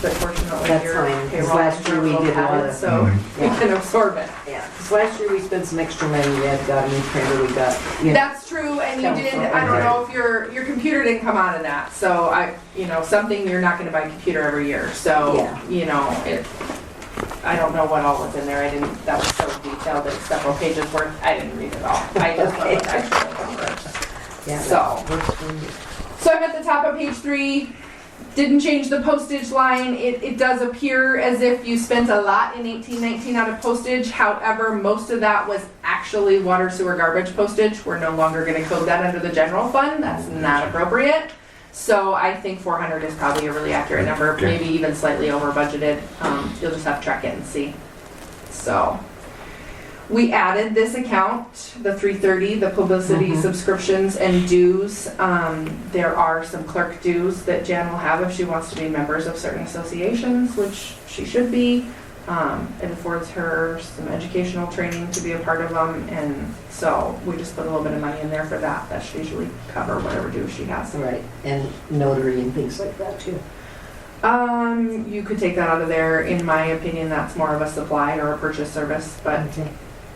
but fortunately That's your fine, 'cause payroll last year we is did a lot padded, of- so we Yeah. can absorb it. Yeah, because last year we spent some extra money, we had got a new printer, we got, you know. That's true, and you did, I don't know if your computer didn't come out of that, so something, you're not gonna buy a computer every year, so, I don't know what all was in there, that was so detailed, it's several pages worth, I didn't read it all. I just went with actual numbers. Yeah, So. that works for me. So I'm at the top of page 3, didn't change the postage line. It does appear as if you spent a lot in 18-19 out of postage. However, most of that was actually water, sewer, garbage postage. We're no longer gonna code that under the general fund. That's not appropriate. So I think 400 is probably a really accurate number, Okay. maybe even slightly over budgeted. You'll just have to track it and see. So. We added this account, the 330, the publicity subscriptions and dues. There are some clerk dues that Jan will have if she wants to be members of certain associations, which she should be. It affords her some educational training to be a part of them, and so we just put a little bit of money in there for that. That should usually cover whatever dues she has. Right, and notary and things like that too. You could take that out of there. In my opinion, that's more of a supply or a purchase service, but Okay.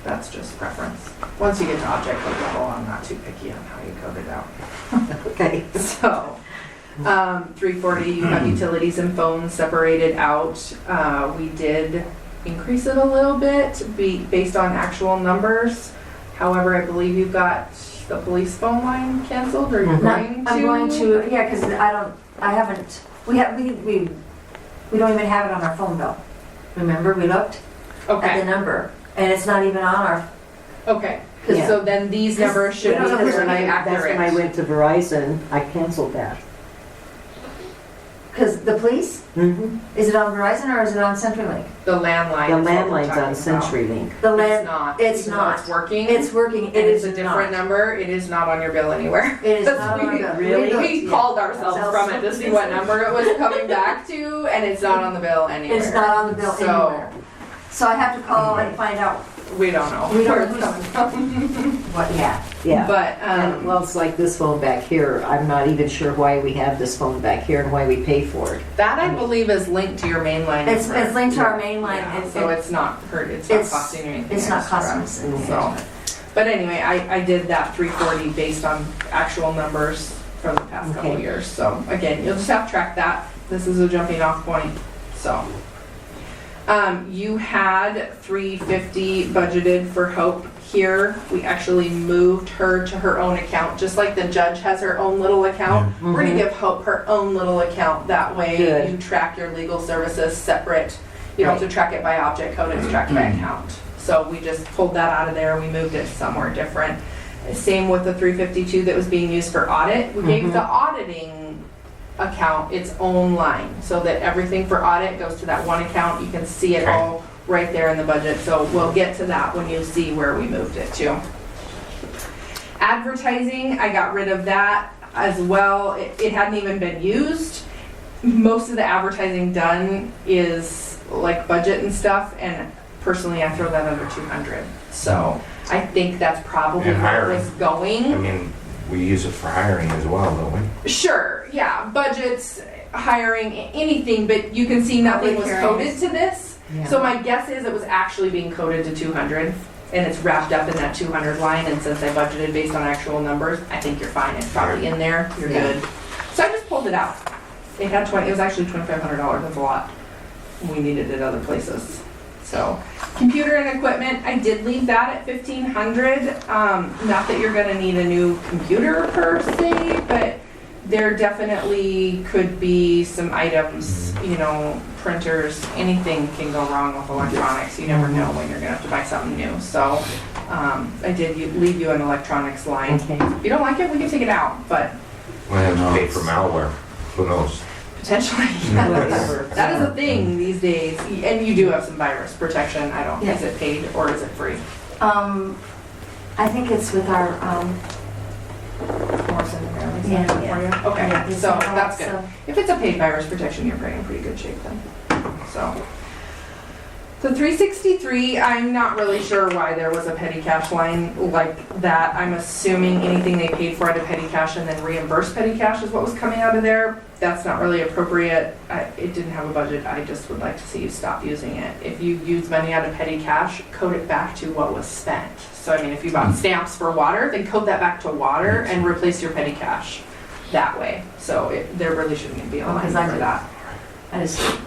that's just preference. Once you get to object code level, I'm not too picky on how you code it out. Okay. So, 340, you have utilities and phones separated out. We did increase it a little bit based on actual numbers. However, I believe you've got the police phone line canceled, or you're going to? I'm going to, yeah, because we don't even have it on our phone bill. Remember, we looked at the Okay, number, and it's not even on our, okay. Yeah. So then these numbers should be Because pretty That's when I accurate. went to Verizon, I canceled that. because the police, Mm-hmm. is it on Verizon or is it on CenturyLink? The landline The is what we're landline's talking on about. CenturyLink. The It's land, not. it's Even though not. It's working. It's working, It it is is a different not. number. It is not on your bill anywhere. It is That's not on we- the. Really? We called ourselves from it to see what number it was coming back to, and it's not on the bill anywhere. It's not on the bill So, anywhere. So I have to call and find out we don't know We don't where it's know. coming from. what, yeah. Yeah. But, And, well, it's like this phone back here, I'm not even sure why we have this phone back here and why we pay for it. that I believe is linked to your main line. It's number. linked to our main line. Yeah, and so it's not it's- costing you anything. It's not extra. costing us anything. So, but anyway, I did that 340 based on actual numbers from the past couple Okay. years. So again, you'll just have to track that. This is a jumping off point. So, you had 350 budgeted for Hope here. We actually moved her to her own account, just like the judge has her own little account. We're gonna give Hope her own little account. That way Good. you track your legal services separate. You don't have to track it by object code, it's tracked by account. So we just pulled that out of there, we moved it somewhere different. Same with the 352 that was being used for audit. We gave the auditing account its own line, so that everything for audit goes to that one account. You can see it all right there in the budget, so we'll get to that when you see where we moved it to. Advertising, I got rid of that as well. It hadn't even been used. Most of the advertising done is like budget and stuff, and personally I throw that under 200. So I think that's probably And where it hiring. was going. I mean, we use it for hiring as well, don't we? Sure, yeah, budgets, hiring, anything, but you can see nothing was Public coded hearings. to this. So my guess is it was actually being coded to 200, and it's wrapped up in that 200 line, and since I budgeted based on actual numbers, I think you're fine, it's probably in there, you're Yeah. good. So I just pulled it out. It was actually $2,500, that's a lot. We needed it other places. So, computer and equipment, I did leave that at 1,500. Not that you're gonna need a new computer per se, but there definitely could be some items, printers, anything can go wrong with electronics. You never know when you're gonna have to buy something new. So, I did leave you an electronics line. Okay. If you don't like it, we can take it out, but We have to pay for malware. Who knows? potentially, Whatever. that is a thing these days. And you do have some virus protection. Is it paid or is it free? I think it's with our, Morrison and Fairley's Yeah, for yeah. you? Okay, yeah, so that's good. so- If it's a paid virus protection, you're probably in pretty good shape then. So, The 363, I'm not really sure why there was a petty cash line like that. I'm assuming anything they paid for out of petty cash and then reimbursed petty cash is what was coming out of there. That's not really appropriate. It didn't have a budget. I just would like to see you stop using it. If you use money out of petty cash, code it back to what was spent. So I mean, if you bought stamps for water, then code that back to water and replace your petty cash that way. So there really shouldn't be a line Because I for did. that. I just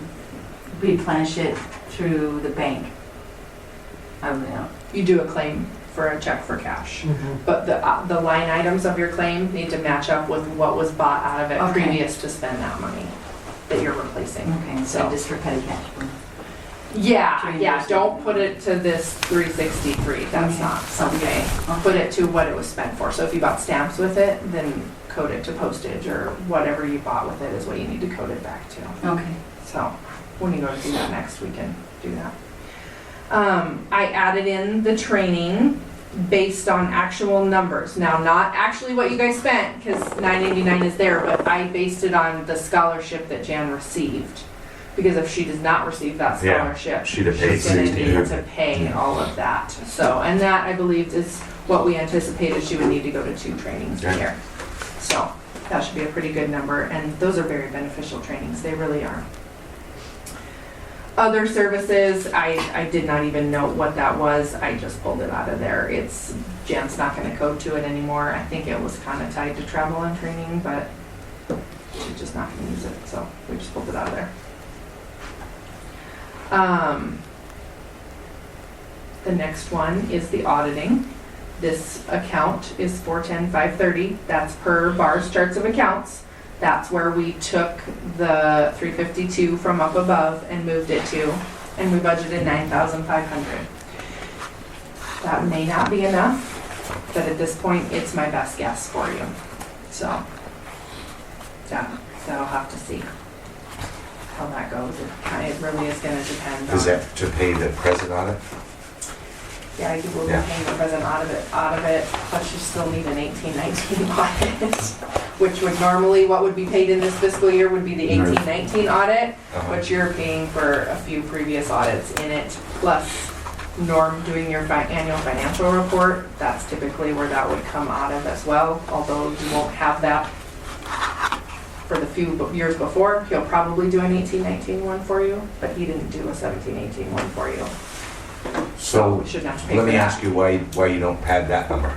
replenish it through the bank. I don't know. You do a claim for a check for cash. Mhm. But the line items of your claim need to match up with what was bought out of it Okay. previous to spend that money that you're replacing. Okay, so So- just for petty cash. Yeah, To yeah, reimburse don't put it to this 363, that's Okay. not okay. Okay. Put it to what it was spent for. So if you bought stamps with it, then code it to postage or whatever you bought with it is what you need to code it back to. Okay. So when you go to do that next, we can do that. I added in the training based on actual numbers. Now, not actually what you guys spent, because 989 is there, but I based it on the scholarship that Jan received. Because if she does not receive that Yeah, scholarship, she'd have paid she's gonna need 16. to pay all of that. So, and that I believe is what we anticipated she would need to go to 2 trainings a Okay. year. So that should be a pretty good number, and those are very beneficial trainings, they really are. Other services, I did not even know what that was, I just pulled it out of there. Jan's not gonna code to it anymore. I think it was kinda tied to travel and training, but she's just not gonna use it, so we just pulled it out of there. The next one is the auditing. This account is 410,530, that's per bars charts of accounts. That's where we took the 352 from up above and moved it to, and we budgeted 9,500. That may not be enough, but at this point, it's my best guess for you. So, that'll have to see how that goes. It really is gonna depend on. Is that to pay the present audit? Yeah, I will be Yeah. paying the present out of it, plus you still need an 18-19 audit, which would normally, what would be paid in this fiscal year would be the 18-19 audit, Uh-huh. but you're paying for a few previous audits in it, plus Norm doing your annual financial report, that's typically where that would come out of as well, although you won't have that for the few years before. He'll probably do an 18-19 one for you, but he didn't do a 17-18 one for you. So, we shouldn't have to pay for let me that. ask you why you don't pad that number?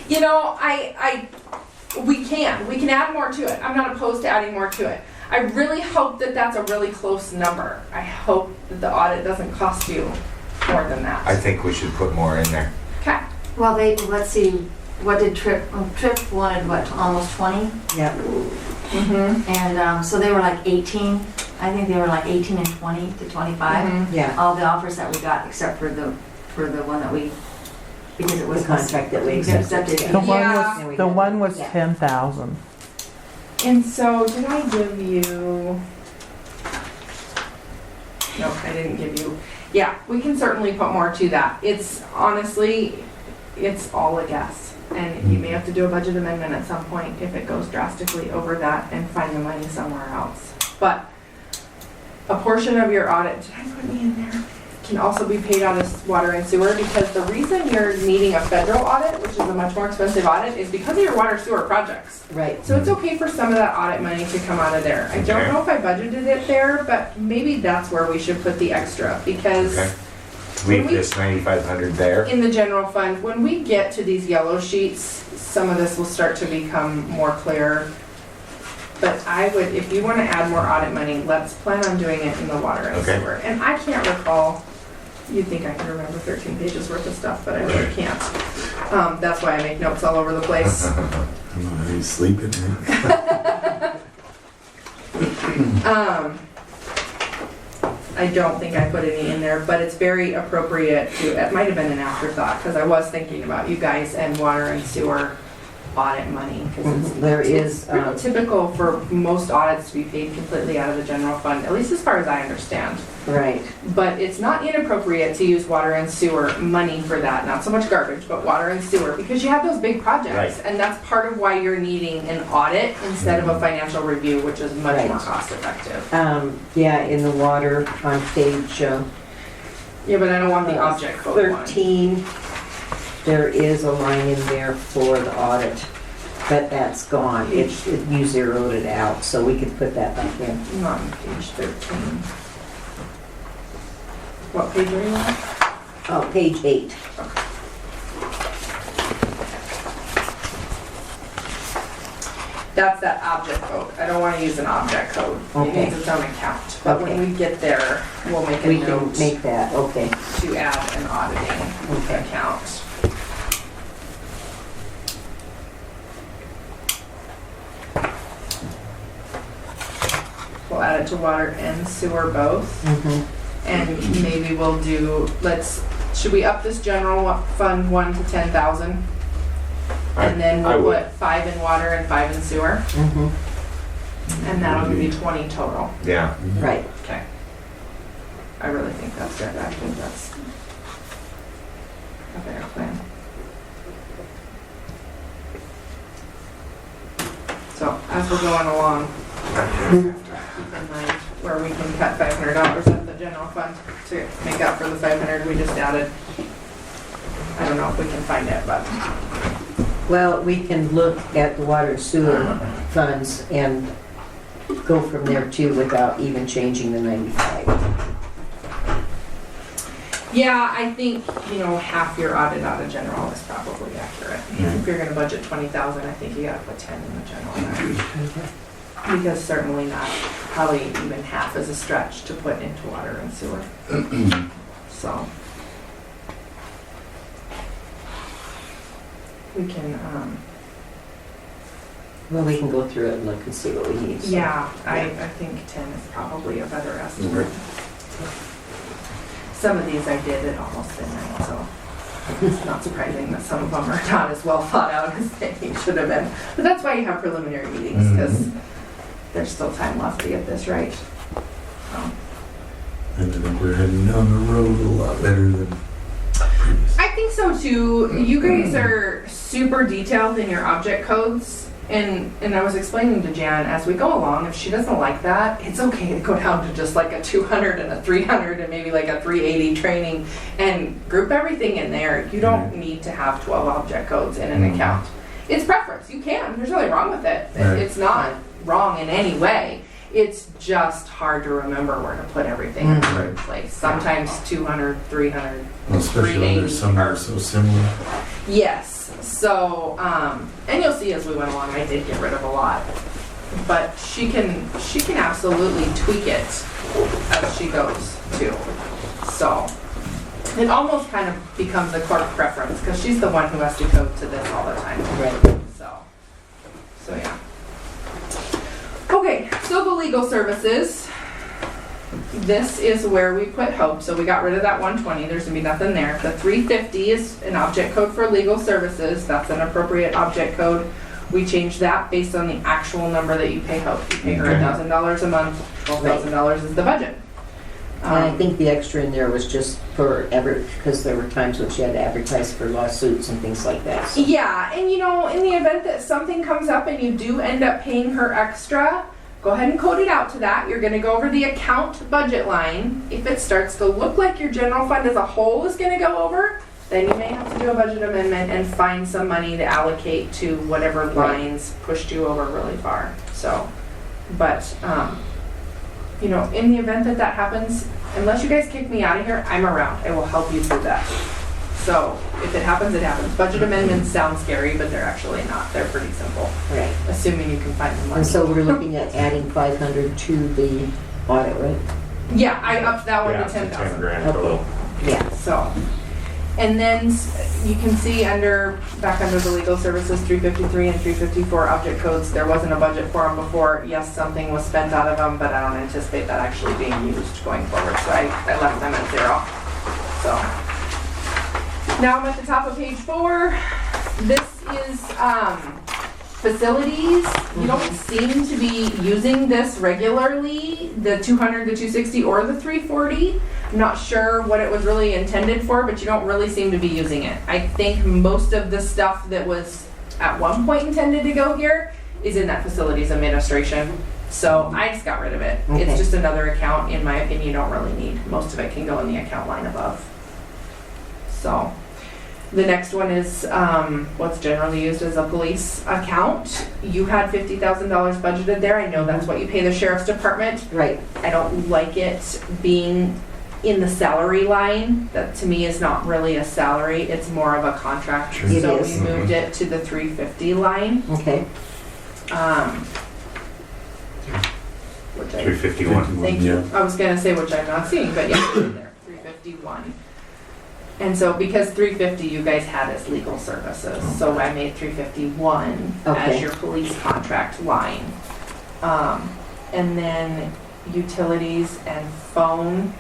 You know, we can add more to it. I'm not opposed to adding more to it. I really hope that that's a really close number. I hope that the audit doesn't cost you more than that. I think we should put more in there. Okay. Well, let's see, what did Trip wanted, what, almost 20? Yeah. Mm-hmm. And so they were like 18, I think they were like 18 and 20 to 25. Mm-hmm. Yeah, All the offers that we got, except for the one that we, because it was. the contract that we Accepted. accepted. The one Yeah. was, the one was Yeah. 10,000. And so, did I give you? No, I didn't give you. Yeah, we can certainly put more to that. It's honestly, it's all a guess. And you may have to do a budget amendment at some point if it goes drastically over that and find the money somewhere else. But a portion of your audit, did I put me in there? Can also be paid out of water and sewer, because the reason you're needing a federal audit, which is a much more expensive audit, is because of your water sewer projects. Right. So it's okay for some of that audit money to come out of there. I don't Okay. know if I budgeted it there, but maybe that's where we should put the extra, because Okay. Leave this 9,500 there. in the general fund, when we get to these yellow sheets, some of this will start to become more clear. But I would, if you want to add more audit money, let's plan on doing it in the water and Okay. sewer. And I can't recall, you'd think I could remember 13 pages worth of stuff, but I really can't. That's why I make notes all over the place. Are you sleeping? I don't think I put any in there, but it's very appropriate to, it might have been an afterthought, because I was thinking about you guys and water and sewer audit money, because There is, it's pretty typical for most audits to be paid completely out of the general fund, at least as far as I understand. right, But it's not inappropriate to use water and sewer money for that, not so much garbage, but water and sewer, because you have those big projects. Right. And that's part of why you're needing an audit instead of a financial review, which is much Right. more cost effective. yeah, in the water on page Yeah, but I don't want the object code one. 13, there is a line in there for the audit, but that's gone. You zeroed it out, so we could put that back in. Not on page 13. What page are you on? Oh, page 8. That's that object code. I don't want to use an object code. It Okay. needs its own account. But when Okay. we get there, we'll make a We can note make that, okay. to add an auditing Okay. account. We'll add it to water and sewer both. Mhm. And maybe we'll do, should we up this general fund 1 to 10,000? And then I we'll would. put 5 in water and 5 in sewer, Mhm. and that'll give you 20 total. Yeah, Right, Okay. I really think that's good. I think that's a better plan. So as we're going along, keep in mind where we can cut $500 out of the general fund to make up for the 500 we just added. I don't know if we can find it, but well, we can look at the water and sewer funds and go from there too without even changing the 95. yeah, I think, half your audit out of general is probably accurate. If you're gonna budget 20,000, I think you gotta put 10 in the general there. Because certainly not, probably even half is a stretch to put into water and sewer. So. We can, Well, we can go through it and look and see what we need. so. yeah, I think 10 is probably a better estimate. Some of these I did at almost midnight, so it's not surprising that some of them are not as well thought out as they should have been. But that's why you have preliminary meetings, because there's still time left to get this right. So. And I think we're heading down the road a lot better than previous. I think so too. You guys are super detailed in your object codes. And I was explaining to Jan, as we go along, if she doesn't like that, it's okay to go down to just like a 200 and a 300 and maybe like a 380 training and group everything in there. You don't need to have 12 object codes in an account. It's preference. You can. There's nothing wrong with it. Right. It's not wrong in any way. It's just hard to remember where to put everything in the right place. Sometimes 200, 300. Well, especially when there's some that are so similar. Yes. So, and you'll see as we went along, I did get rid of a lot. But she can absolutely tweak it as she goes too. So, it almost kind of becomes a clerk preference because she's the one who has to code to this all the time. Right. So yeah. Okay, so the legal services. This is where we put hope. So we got rid of that 120. There's gonna be nothing there. The 350 is an object code for legal services. That's an appropriate object code. We changed that based on the actual number that you pay hope. You pay her Okay. $1,000 a month. $12,000 is the budget. And I think the extra in there was just for because there were times when she had to advertise for lawsuits and things like that. So. Yeah, and in the event that something comes up and you do end up paying her extra, go ahead and code it out to that. You're gonna go over the account budget line. If it starts to look like your general fund as a whole is gonna go over, then you may have to do a budget amendment and find some money to allocate to whatever lines pushed you over really far. So, but, in the event that that happens, unless you guys kick me out of here, I'm around. I will help you through that. So if it happens, it happens. Budget amendments sound scary, but they're actually not. They're pretty simple, Right. assuming you can find the money. And so we're looking at adding 500 to the audit, right? Yeah, I upped that one yeah, to 10,000. 10 grand total. Yeah. So, and then you can see back under the legal services, 353 and 354 object codes, there wasn't a budget for them before. Yes, something was spent out of them, but I don't anticipate that actually being used going forward. So I left them at 0. So, now I'm at the top of page 4. This is Facilities, you don't seem to be using this regularly, the 200, the 260, or the 340. I'm not sure what it was really intended for, but you don't really seem to be using it. I think most of the stuff that was at one point intended to go here is in that facilities administration. So I just got rid of it. Okay. It's just another account, in my opinion, you don't really need. Most of it can go in the account line above. So the next one is what's generally used as a police account. You had $50,000 budgeted there. I know that's what you pay the sheriff's department. Right, I don't like it being in the salary line. That to me is not really a salary, it's more of a contract. Sure. It So is. we moved it to the 350 line. okay. Which I, 351. thank you. Yeah. I was gonna say which I'm not seeing, but yeah, there, 351. And so because 350 you guys had as legal services, so I made 351 Okay. as your police contract line. And then utilities and phone.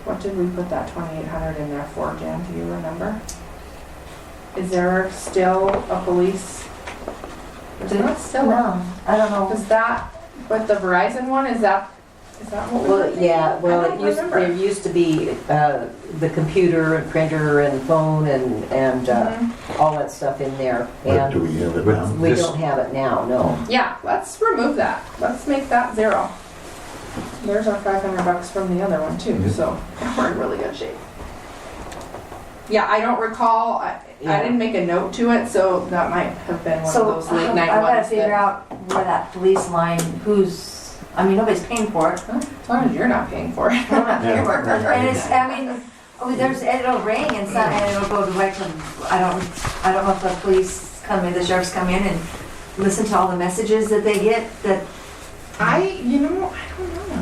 What did we put that 2,800 in there for, Jan? Do you remember? Is there still a police? Is that still? No, I don't know. Is that, but the Verizon one, is that what we were Well, thinking? yeah, well, I don't remember. there used to be the computer and printer and phone and Mhm. all that stuff in there. But do And we have it But now? we this- don't have it now, no. Yeah, let's remove that. Let's make that 0. There's our $500 from the other one too, Yeah. so we're in really good shape. Yeah, I don't recall, I Yeah. didn't make a note to it, so that might have been one of So those late I've night gotta ones. figure that- out where that police line, I mean, nobody's paying for it. As long as you're not paying for it. I'm not paying for it. Yeah. And it's, I mean, it'll ring and so, and it'll go right to, I don't know if the police come in, the sheriffs come in and listen to all the messages that they get, that, I don't know.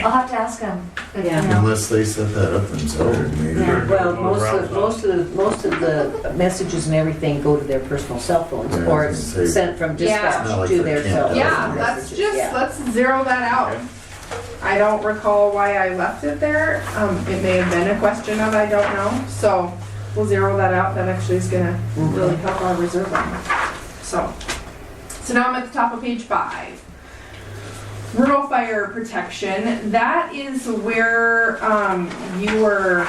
I'll have to ask them. if, Yeah. you know. Unless they set that up themselves, maybe. Yeah. Well, most of the messages and everything go to their personal cell phones, Yeah, or I was it's gonna say- sent from Yeah. dispatch It's not like to they their can't cell tell. Yeah, phone let's messages, just, yeah. let's zero that out. Okay. I don't recall why I left it there. It may have been a question of I don't know. So we'll zero that out. That actually is gonna really help our reserve line. So now I'm at the top of page 5. Rural fire protection. That is where you were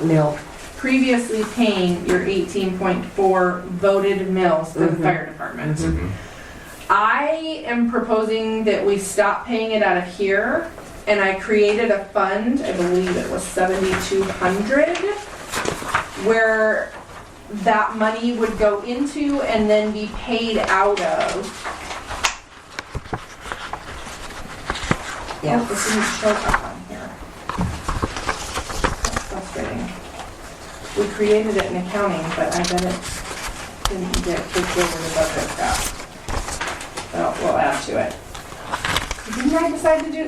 No, previously paying your 18.4 voted mills for the Mhm. fire department. Mhm. I am proposing that we stop paying it out of here, and I created a fund, I believe it was 7,200, where that money would go into and then be paid out of. yeah. Oh, this didn't show up on here. That's frustrating. We created it in accounting, but I bet it didn't get kicked over the budget crap. Well, we'll add to it. Did I decide to do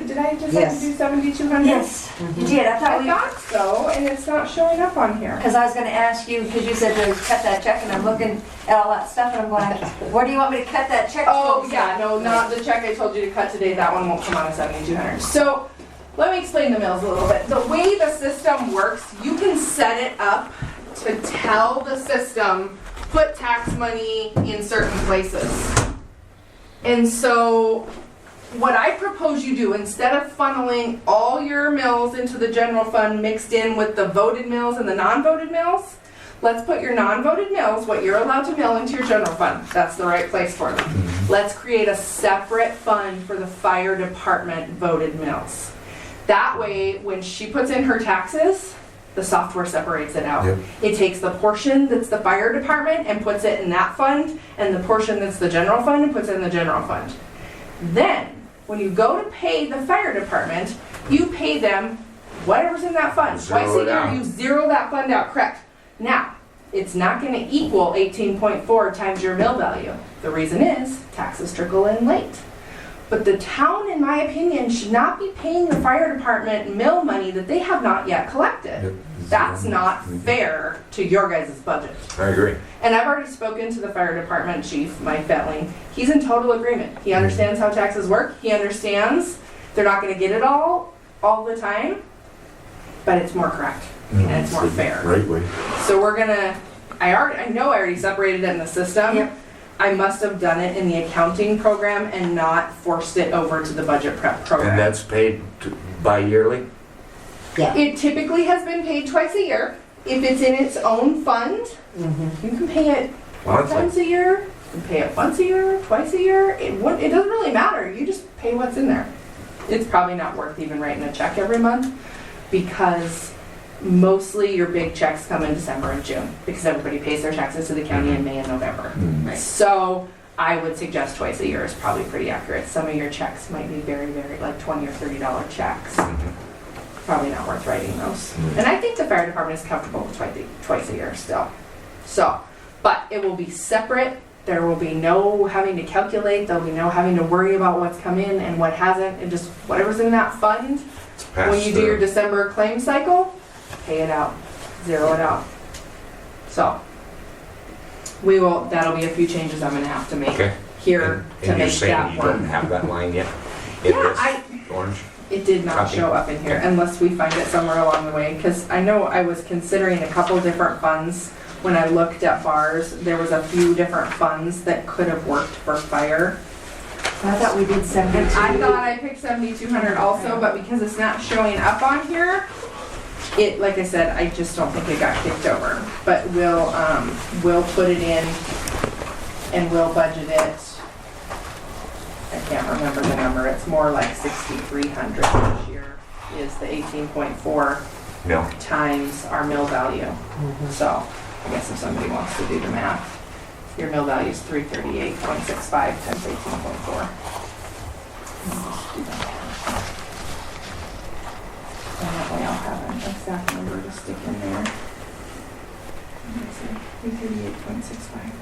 Yes. 7,200? Yes, you did, I I thought we, thought so, and it's not showing up on here. because I was gonna ask you, because you said to cut that check, and I'm looking at all that stuff, and I'm going, where do you want me to cut that check? Oh, from? yeah, no, not the check I told you to cut today, that one won't come out of 7,200. So, let me explain the mills a little bit. The way the system works, you can set it up to tell the system, put tax money in certain places. And so, what I propose you do, instead of funneling all your mills into the general fund mixed in with the voted mills and the non-voted mills, let's put your non-voted mills, what you're allowed to mill, into your general fund. That's the right place for them. Let's create a separate fund for the fire department voted mills. That way, when she puts in her taxes, the software separates it out. Yep. It takes the portion that's the fire department and puts it in that fund, and the portion that's the general fund and puts it in the general fund. Then, when you go to pay the fire department, you pay them whatever's in that fund. Zero Twice a it year, out. you zero that fund out, correct. Now, it's not gonna equal 18.4 times your mill value. The reason is, taxes trickle in late. But the town, in my opinion, should not be paying the fire department mill money that they have not yet collected. Yep. That's not fair to your guys' budget. I agree. And I've already spoken to the fire department chief, Mike Fetling. He's in total agreement. He understands how taxes work. He understands they're not gonna get it all the time, but it's more correct. No, And it's more the fair. Right way. So we're gonna, I know I already separated it in the system. Yep. I must have done it in the accounting program and not forced it over to the budget prep program. And that's paid bi-yearly? It typically has been paid twice a year. If it's in its own fund, Mhm. you can pay it four times Monthly? a year, you can pay it once a year, twice a year. It doesn't really matter. You just pay what's in there. It's probably not worth even writing a check every month because mostly your big checks come in December and June because everybody pays their taxes to the county in May and November. Mm. So I would suggest twice a year is probably pretty accurate. Some of your checks might be very, very like $20 or $30 checks. Probably not worth writing those. And I think the fire department is comfortable with twice a year still. So, but it will be separate. There will be no having to calculate. There'll be no having to worry about what's come in and what hasn't. And just whatever's in that fund, when you do your December claim cycle, pay it out, zero it out. So, that'll be a few changes I'm gonna have to make Okay. here to And you're make saying that you work. don't have that line yet? In Yeah, this orange? It did not Copy. show up in here Okay. unless we find it somewhere along the way, because I know I was considering a couple different funds. When I looked at bars, there was a few different funds that could have worked for fire. I thought we did 72. And I thought I picked 7,200 also, but because it's not showing up on here, like I said, I just don't think it got kicked over. But we'll put it in and we'll budget it. I can't remember the number. It's more like 6,300 this year is the 18.4 No. times our mill value. So I guess if somebody wants to do the math, your mill value is 338.65 times 18.4. And that way I'll have an exact number to stick in there. Let me see, 338.65.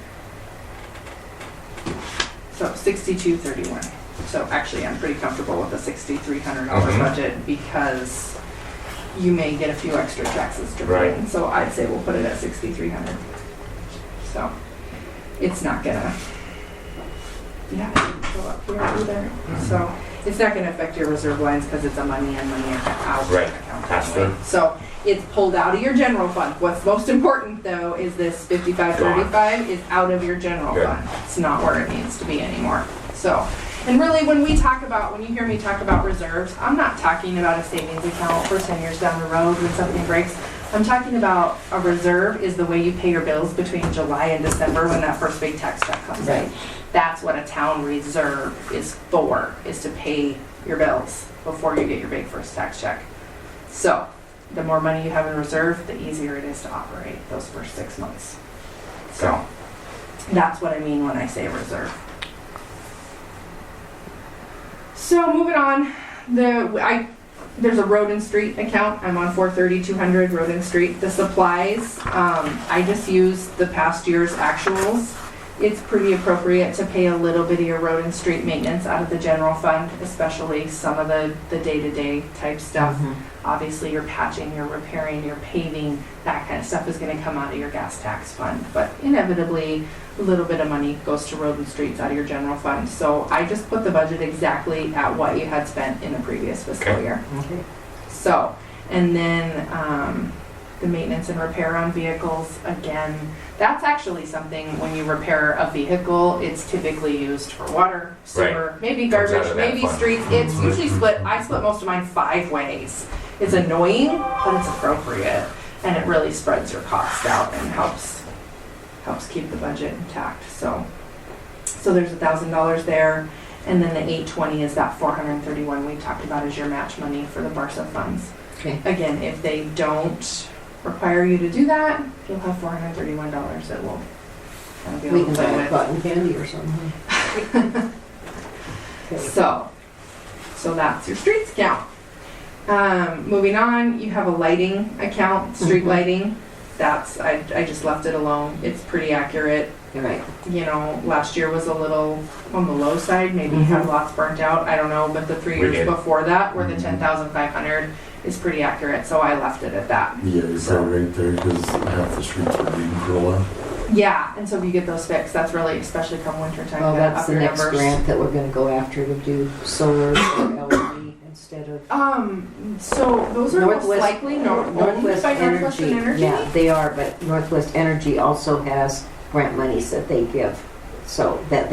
So 6231. So actually, I'm pretty comfortable with the $6,300 budget because you may get a few extra taxes to pay in. So I'd say we'll put it at 6,300. So it's not gonna, it didn't show up here either. So it's not gonna affect your reserve lines because it's a money in, money out account. Pass-through. So it's pulled out of your general fund. What's most important though is this 5535 is out of your general Good. fund. It's not where it needs to be anymore. So, and really when you hear me talk about reserves, I'm not talking about a savings account for 10 years down the road when something breaks. I'm talking about a reserve is the way you pay your bills between July and December when that first big tax check comes in. Right. That's what a town reserve is for, is to pay your bills before you get your big first tax check. So, the more money you have in reserve, the easier it is to operate those first 6 months. So, that's what I mean when I say reserve. So, moving on, there's a road and street account. I'm on 430-200 road and street. The supplies, I just use the past year's actuals. It's pretty appropriate to pay a little bit of your road and street maintenance out of the general fund, especially some of the day-to-day type stuff. Obviously, you're patching, you're repairing, you're paving, that kind of stuff is going to come out of your gas tax fund. But inevitably, a little bit of money goes to road and streets out of your general fund. So I just put the budget exactly at what you had spent in the previous fiscal year. Okay. So, and then the maintenance and repair on vehicles, again, that's actually something when you repair a vehicle, it's typically used for water, sewer, maybe Comes out garbage, of that maybe fund. streets. It's usually I split most of mine 5 ways. It's annoying, but it's appropriate, and it really spreads your cost out and helps keep the budget intact. So there's $1,000 there, and then the 820 is that 431 we talked about as your match money for the BARSA funds. Okay. Again, if they don't require you to do that, you'll have $431 that will kind of be We able can to play buy a with. cotton candy or something. Okay. So that's your streets account. Moving on, you have a lighting account, street lighting. I just left it alone. It's pretty accurate. You're right. You know, last year was a little on the low side, maybe had lots burnt out, I don't know, but the 3 We years did. before that were the 10,500 is pretty accurate, so I left it at that. Yeah, you're probably right there because half the streets were green for a while. Yeah, and so if you get those fixed, that's really, especially come winter time, Well, gonna that's up the your next numbers. grant that we're gonna go after to do solar or LED instead of So those are most Northwest- likely owned Northwest by Northwestern Energy. Yeah, they are, but Northwest Energy also has grant monies that they give. So that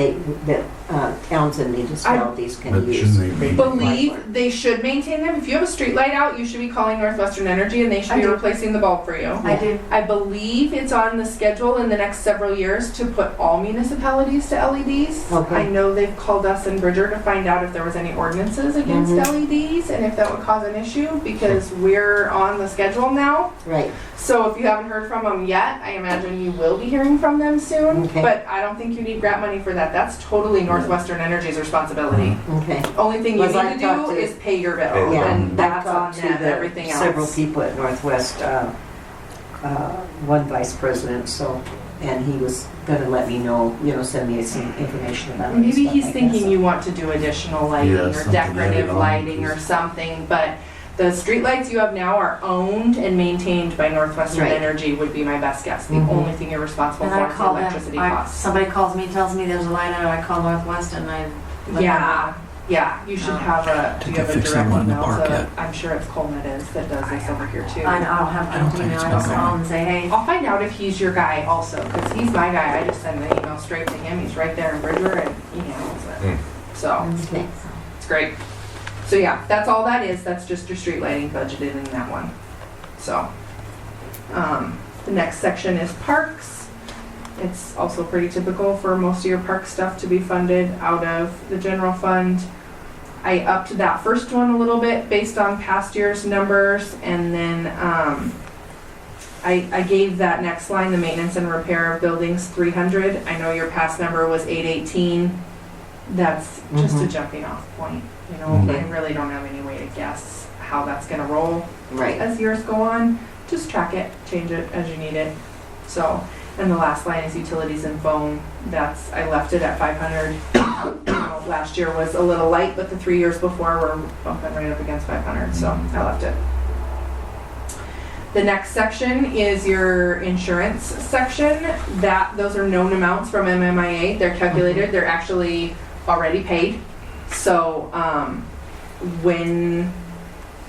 towns and municipalities can But use. shouldn't they be- Believe they should maintain them. If you have a street light out, you should be calling Northwestern Energy and they should I be do. replacing the bulb for you. I do. I believe it's on the schedule in the next several years to put all municipalities to LEDs. Okay. I know they've called us in Bridger to find out if there was any ordinances against Mhm. LEDs and if that would cause an issue because we're on the schedule now. Right, So if you haven't heard from them yet, I imagine you will be hearing from them soon. Okay. But I don't think you need grant money for that. That's totally Northwestern Energy's responsibility. okay. Only thing you Was I need to talked do to- is pay your bill, Yeah. and I've that's on talked to them, the everything else. several people at Northwest, one vice president, so, and he was gonna let me know, send me some information about it. and Maybe stuff he's like that, thinking so. you want to do additional lighting Yeah, or something decorative added on, lighting or because- something, but the streetlights you have now are owned and maintained by Northwestern Right. Energy would be my best guess. The Mhm. only thing you're responsible And for I is the call them, electricity costs. somebody calls me, tells me there's a light out, I call Northwest and I let them Yeah, yeah, you should Oh. have a, do Did you they have a fix that direct one in the email park to, yet? I'm sure it's Coleman is that does this over here too. know. I don't have, I don't think it's I just been call going. them and say, hey, I'll find out if he's your guy also, because he's my guy. I just send the email straight to him. He's right there in Bridger and he handles it. Hmm. So Okay. it's great. So yeah, that's all that is. That's just your street lighting budgeted in that one. So the next section is parks. It's also pretty typical for most of your park stuff to be funded out of the general fund. I upped that first one a little bit based on past year's numbers, and then I gave that next line, the maintenance and repair of buildings, 300. I know your past number was 818. That's just a Mhm. jumping off point. You know, Okay. I really don't have any way to guess how that's gonna roll Right, as years go on. Just track it, change it as you need it. So, and the last line is utilities and phone. That's, I left it at 500. Last year was a little light, but the 3 years before were bumping right up against 500, so I left it. The next section is your insurance section. Those are known amounts from MMIA. They're calculated, they're actually already paid. So, when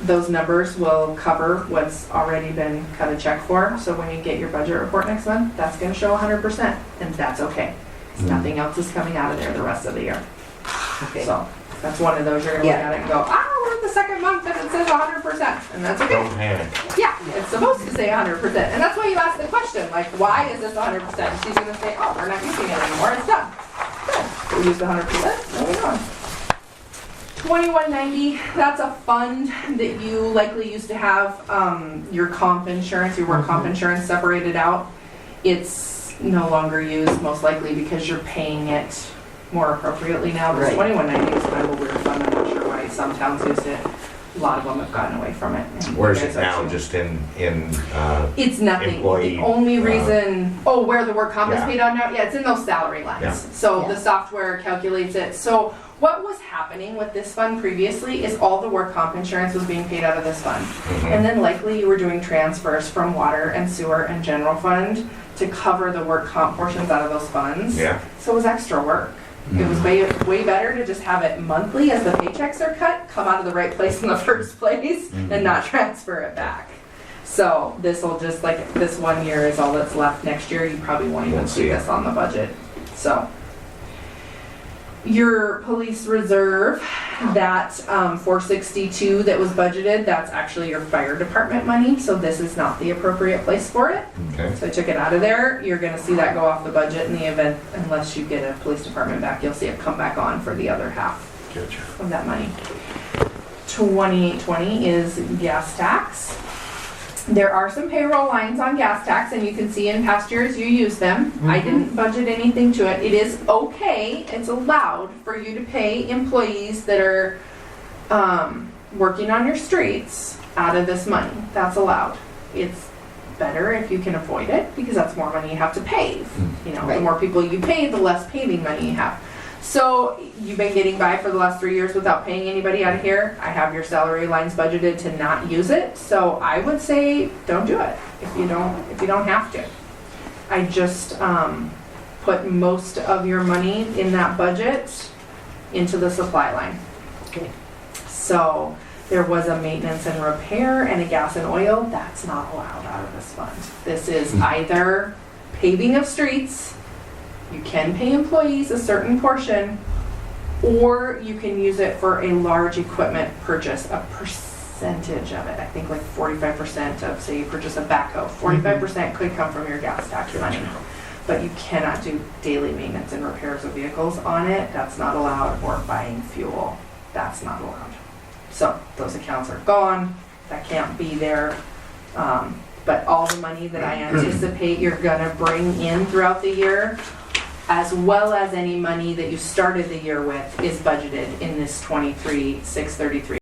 those numbers will cover what's already been cut a check for. So when you get your budget report next month, that's gonna show 100%, and that's okay. 'Cause nothing else is coming out of there the rest of the year. okay. So that's one of those you're gonna look Yeah. at it and go, we're in the second month and it says 100%, and that's okay. Don't panic. Yeah, it's supposed to say 100%, and that's why you ask the question, like, why is this 100%? She's gonna say, we're not using it anymore, it's done. Good, we'll use the 100%, moving on. 2190, that's a fund that you likely used to have your comp insurance, your work comp insurance separated out. It's no longer used, most likely because you're paying it more appropriately now. This Right. 2190 is kind of a weird fund, I'm not sure why some towns used it. A lot of them have gotten away from it. and Where's you it guys now? have too. Just in It's nothing. employee, The only reason, where the work comp is yeah. paid on now, yeah, it's in those salary lines. Yeah. So Yeah. the software calculates it. So what was happening with this fund previously is all the work comp insurance was being paid out of this fund. And then likely you were doing transfers from water and sewer and general fund to cover the work comp portions out of those funds. Yeah. So it was extra work. It was way better to just have it monthly as the paychecks are cut, come out of the right place in the first place, and not transfer it back. So this will just, like, this 1 year is all that's left. Next year, you probably won't even Won't see see it. this on the budget. So your police reserve, that 462 that was budgeted, that's actually your fire department money. So this is not the appropriate place for it. Okay. So I took it out of there. You're gonna see that go off the budget in the event, unless you get a police department back, you'll see it come back on for the other half Gotcha. of that money. 2820 is gas tax. There are some payroll lines on gas tax, and you can see in past years you use them. I didn't budget anything to it. It is okay, it's allowed for you to pay employees that are working on your streets out of this money. That's allowed. It's better if you can avoid it, because that's more money you have to pave. You know, the Right. more people you pay, the less paving money you have. So you've been getting by for the last 3 years without paying anybody out of here. I have your salary lines budgeted to not use it, so I would say don't do it if you don't have to. I just put most of your money in that budget into the supply line. Okay. So there was a maintenance and repair and a gas and oil. That's not allowed out of this fund. This is either paving of streets You can pay employees a certain portion, or you can use it for a large equipment purchase, a percentage of it. I think like 45% of, say you purchase a backhoe, 45% could come from your gas tax money. But you cannot do daily maintenance and repairs of vehicles on it. That's not allowed, or buying fuel. That's not allowed. So those accounts are gone. That can't be there. But all the money that I anticipate you're gonna bring in throughout the year, as well as any money that you started the year with, is budgeted in this 23,633